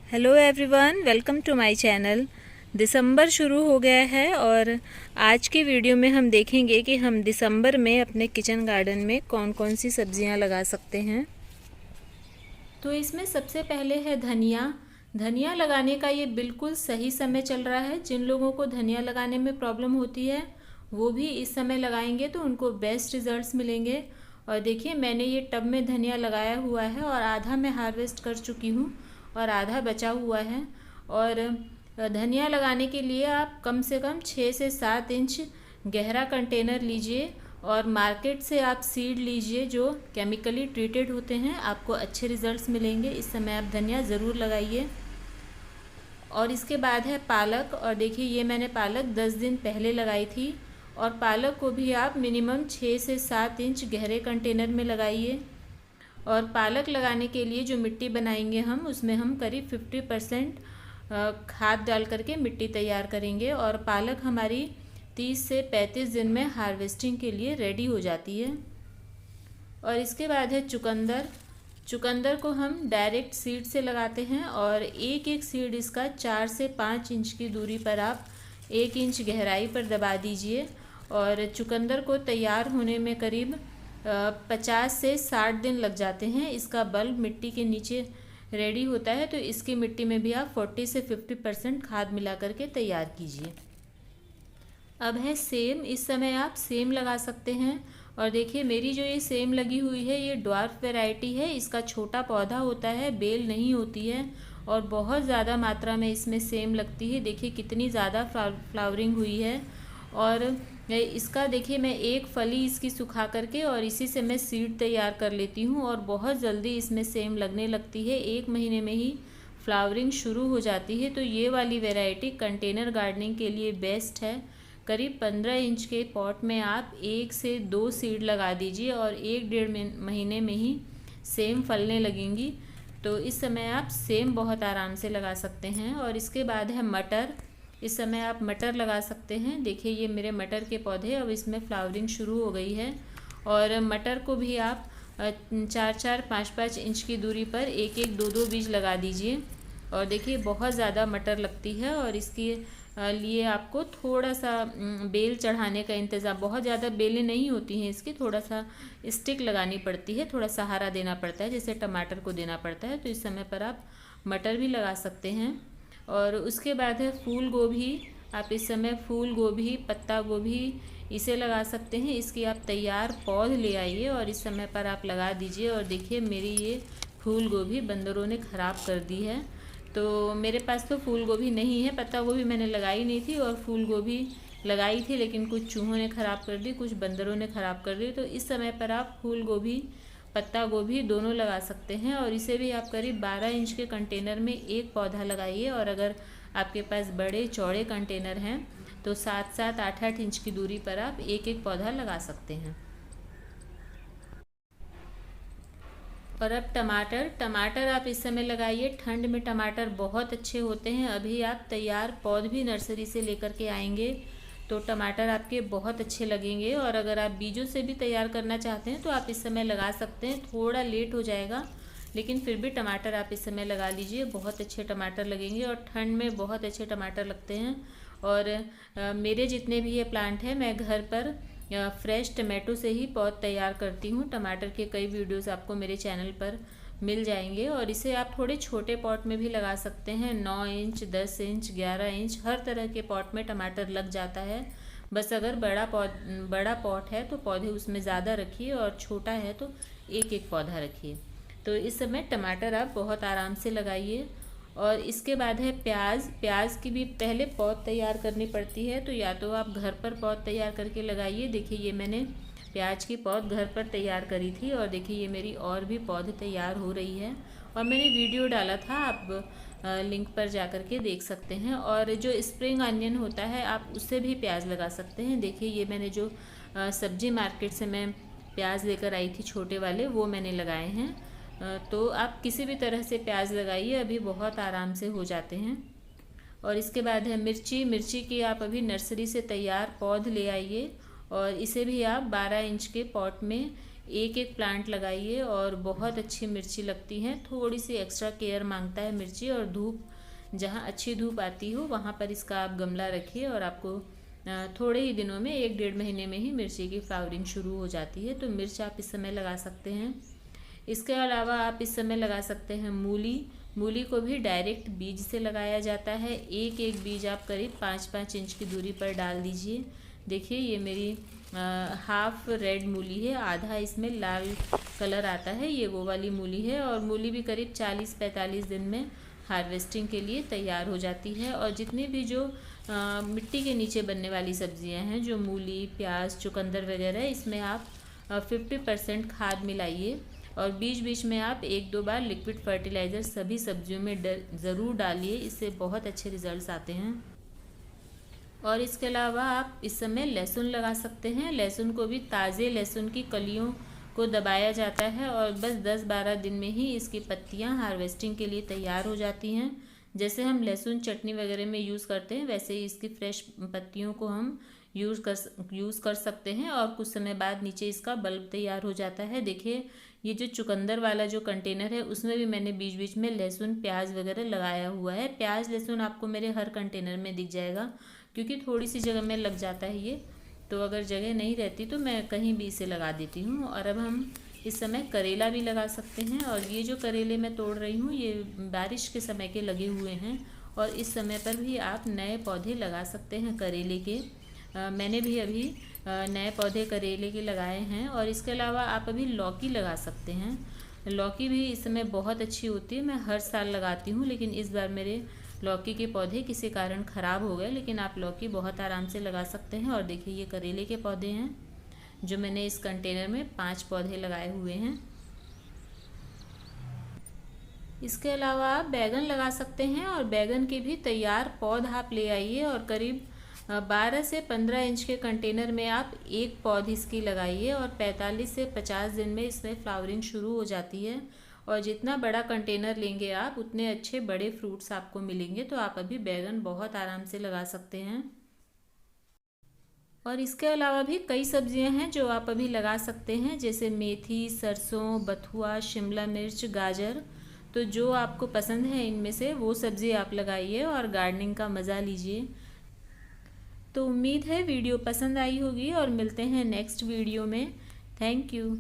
Hello everyone, welcome to my channel. December शुरू हो गया है और आज की वीडियो में हम देखेंगे कि हम दिसंबर में अपने किचन गार्डन में कौन कौन सी सब्जियां लगा सकते हैं। तो इसमें सबसे पहले है धनिया। धनिया लगाने का ये बिल्कुल सही समय चल रहा है। जिन लोगों को धनिया लगाने में प्रॉब्लम होती है वो भी इस समय लगाएंगे तो उनको बेस्ट रिजल्ट्स मिलेंगे। और देखिए, मैंने ये टब में धनिया लगाया हुआ है और आधा मैं हार्वेस्ट कर चुकी हूँ और आधा बचा हुआ है। और धनिया लगाने के लिए आप कम से कम 6 से 7 इंच गहरा कंटेनर लीजिए और मार्केट से आप सीड लीजिए जो केमिकली ट्रीटेड होते हैं, आपको अच्छे रिजल्ट्स मिलेंगे। इस समय आप धनिया ज़रूर लगाइए। और इसके बाद है पालक। और देखिए, ये मैंने पालक 10 दिन पहले लगाई थी और पालक को भी आप मिनिमम 6 से 7 इंच गहरे कंटेनर में लगाइए। और पालक लगाने के लिए जो मिट्टी बनाएंगे हम, उसमें हम करीब 50% खाद डाल करके मिट्टी तैयार करेंगे और पालक हमारी 30 से 35 दिन में हार्वेस्टिंग के लिए रेडी हो जाती है। और इसके बाद है चुकंदर। चुकंदर को हम डायरेक्ट सीड से लगाते हैं और एक एक सीड इसका 4 से 5 इंच की दूरी पर आप 1 इंच गहराई पर दबा दीजिए। और चुकंदर को तैयार होने में करीब 50 से 60 दिन लग जाते हैं। इसका बल्ब मिट्टी के नीचे रेडी होता है तो इसकी मिट्टी में भी आप 40 से 50% खाद मिला करके तैयार कीजिए। अब है सेम। इस समय आप सेम लगा सकते हैं। और देखिए, मेरी जो ये सेम लगी हुई है ये ड्वार्फ वैरायटी है। इसका छोटा पौधा होता है, बेल नहीं होती है और बहुत ज़्यादा मात्रा में इसमें सेम लगती है। देखिए कितनी ज़्यादा फ्लावरिंग हुई है। और इसका देखिए, मैं एक फली इसकी सुखा करके और इसी से मैं सीड तैयार कर लेती हूँ और बहुत जल्दी इसमें सेम लगने लगती है। 1 महीने में ही फ्लावरिंग शुरू हो जाती है। तो ये वाली वैरायटी कंटेनर गार्डनिंग के लिए बेस्ट है। करीब 15 इंच के पॉट में आप 1 से 2 सीड लगा दीजिए और 1-1.5 महीने में ही सेम फलने लगेंगी। तो इस समय आप सेम बहुत आराम से लगा सकते हैं। और इसके बाद है मटर। इस समय आप मटर लगा सकते हैं। देखिए, ये मेरे मटर के पौधे अब इसमें फ्लावरिंग शुरू हो गई है। और मटर को भी आप 4-4, 5-5 इंच की दूरी पर 1-1, 2-2 बीज लगा दीजिए। और देखिए, बहुत ज़्यादा मटर लगती है और इसके लिए आपको थोड़ा सा बेल चढ़ाने का इंतज़ाम, बहुत ज़्यादा बेलें नहीं होती हैं इसकी, थोड़ा सा स्टिक लगानी पड़ती है, थोड़ा सहारा देना पड़ता है जैसे टमाटर को देना पड़ता है। तो इस समय पर आप मटर भी लगा सकते हैं। और उसके बाद है फूल गोभी। आप इस समय फूल गोभी, पत्ता गोभी इसे लगा सकते हैं। इसकी आप तैयार पौध ले आइए और इस समय पर आप लगा दीजिए। और देखिए, मेरी ये फूल गोभी बंदरों ने ख़राब कर दी है। तो मेरे पास तो फूल गोभी नहीं है, पत्ता गोभी मैंने लगाई नहीं थी और फूल गोभी लगाई थी, लेकिन कुछ चूहों ने ख़राब कर दी, कुछ बंदरों ने ख़राब कर दी। तो इस समय पर आप फूल गोभी, पत्ता गोभी दोनों लगा सकते हैं। और इसे भी आप करीब 12 इंच के कंटेनर में एक पौधा लगाइए। और अगर आपके पास बड़े चौड़े कंटेनर हैं तो 7-7, 8-8 इंच की दूरी पर आप एक एक पौधा लगा सकते हैं। और अब टमाटर। टमाटर आप इस समय लगाइए। ठंड में टमाटर बहुत अच्छे होते हैं। अभी आप तैयार पौध भी नर्सरी से लेकर के आएंगे तो टमाटर आपके बहुत अच्छे लगेंगे। और अगर आप बीजों से भी तैयार करना चाहते हैं तो आप इस समय लगा सकते हैं। थोड़ा लेट हो जाएगा लेकिन फिर भी टमाटर आप इस समय लगा लीजिए, बहुत अच्छे टमाटर लगेंगे और ठंड में बहुत अच्छे टमाटर लगते हैं। और मेरे जितने भी ये प्लांट हैं, मैं घर पर फ्रेश टमाटो से ही पौध तैयार करती हूँ। टमाटर के कई वीडियोस आपको मेरे चैनल पर मिल जाएंगे। और इसे आप थोड़े छोटे पॉट में भी लगा सकते हैं। 9 इंच, 10 इंच, 11 इंच, हर तरह के पॉट में टमाटर लग जाता है। बस अगर बड़ा पॉट है तो पौधे उसमें ज़्यादा रखिए और छोटा है तो एक एक पौधा रखिए। तो इस समय टमाटर आप बहुत आराम से लगाइए। और इसके बाद है प्याज। प्याज की भी पहले पौध तैयार करनी पड़ती है, तो या तो आप घर पर पौध तैयार करके लगाइए। देखिए, ये मैंने प्याज की पौध घर पर तैयार करी थी और देखिए ये मेरी और भी पौध तैयार हो रही है। और मैंने वीडियो डाला था, आप लिंक पर जा कर के देख सकते हैं। और जो स्प्रिंग अनियन होता है आप उससे भी प्याज लगा सकते हैं। देखिए, ये मैंने जो सब्जी मार्केट से मैं प्याज लेकर आई थी छोटे वाले, वो मैंने लगाए हैं। तो आप किसी भी तरह से प्याज लगाइए, अभी बहुत आराम से हो जाते हैं। और इसके बाद है मिर्ची। मिर्ची की आप अभी नर्सरी से तैयार पौध ले आइए और इसे भी आप 12 इंच के पॉट में एक एक प्लांट लगाइए और बहुत अच्छी मिर्ची लगती हैं। थोड़ी सी एक्स्ट्रा केयर मांगता है मिर्ची, और धूप, जहाँ अच्छी धूप आती हो वहाँ पर इसका आप गमला रखिए और आपको थोड़े ही दिनों में 1-1.5 महीने में ही मिर्ची की फ्लावरिंग शुरू हो जाती है। तो मिर्च आप इस समय लगा सकते हैं। इसके अलावा आप इस समय लगा सकते हैं मूली। मूली को भी डायरेक्ट बीज से लगाया जाता है। एक एक बीज आप करीब 5-5 इंच की दूरी पर डाल दीजिए। देखिए ये मेरी हाफ रेड मूली है, आधा इसमें लाल कलर आता है, ये वो वाली मूली है। और मूली भी करीब 40-45 दिन में हार्वेस्टिंग के लिए तैयार हो जाती है। और जितनी भी जो मिट्टी के नीचे बनने वाली सब्जियां हैं, जो मूली, प्याज, चुकंदर वगैरह, इसमें आप 50% खाद मिलाइए और बीच बीच में आप 1-2 बार लिक्विड फर्टिलाइज़र सभी सब्जियों में ज़रूर डालिए। इससे बहुत अच्छे रिजल्ट्स आते हैं। और इसके अलावा आप इस समय लहसुन लगा सकते हैं। लहसुन को भी ताज़े लहसुन की कलियों को दबाया जाता है और बस 10-12 दिन में ही इसकी पत्तियां हार्वेस्टिंग के लिए तैयार हो जाती हैं। जैसे हम लहसुन चटनी वगैरह में यूज़ करते हैं, वैसे ही इसकी फ्रेश पत्तियों को हम यूज़ कर सकते हैं। और कुछ समय बाद नीचे इसका बल्ब तैयार हो जाता है। देखिए ये जो चुकंदर वाला जो कंटेनर है, उसमें भी मैंने बीच बीच में लहसुन, प्याज वगैरह लगाया हुआ है। प्याज लहसुन आपको मेरे हर कंटेनर में दिख जाएगा, क्योंकि थोड़ी सी जगह में लग जाता है ये, तो अगर जगह नहीं रहती तो मैं कहीं भी इसे लगा देती हूँ। और अब हम इस समय करेला भी लगा सकते हैं। और ये जो करेले मैं तोड़ रही हूँ, ये बारिश के समय के लगे हुए हैं और इस समय पर भी आप नए पौधे लगा सकते हैं करेले के। मैंने भी अभी नए पौधे करेले के लगाए हैं। और इसके अलावा आप अभी लौकी लगा सकते हैं। लौकी भी इस समय बहुत अच्छी होती है, मैं हर साल लगाती हूँ, लेकिन इस बार मेरे लौकी के पौधे किसी कारण ख़राब हो गए। लेकिन आप लौकी बहुत आराम से लगा सकते हैं। और देखिए ये करेले के पौधे हैं जो मैंने इस कंटेनर में 5 पौधे लगाए हुए हैं। इसके अलावा आप बैगन लगा सकते हैं। और बैगन के भी तैयार पौध आप ले आइए और करीब 12 से 15 इंच के कंटेनर में आप एक पौध इसकी लगाइए और 45 से 50 दिन में इसमें फ्लावरिंग शुरू हो जाती है। और जितना बड़ा कंटेनर लेंगे आप, उतने अच्छे बड़े फ्रूट्स आपको मिलेंगे। तो आप अभी बैगन बहुत आराम से लगा सकते हैं। और इसके अलावा भी कई सब्जियां हैं जो आप अभी लगा सकते हैं, जैसे मेथी, सरसों, बथुआ, शिमला मिर्च, गाजर। तो जो आपको पसंद है इनमें से वो सब्ज़ी आप लगाइए और गार्डनिंग का मज़ा लीजिए। तो उम्मीद है वीडियो पसंद आई होगी और मिलते हैं नेक्स्ट वीडियो में। Thank you.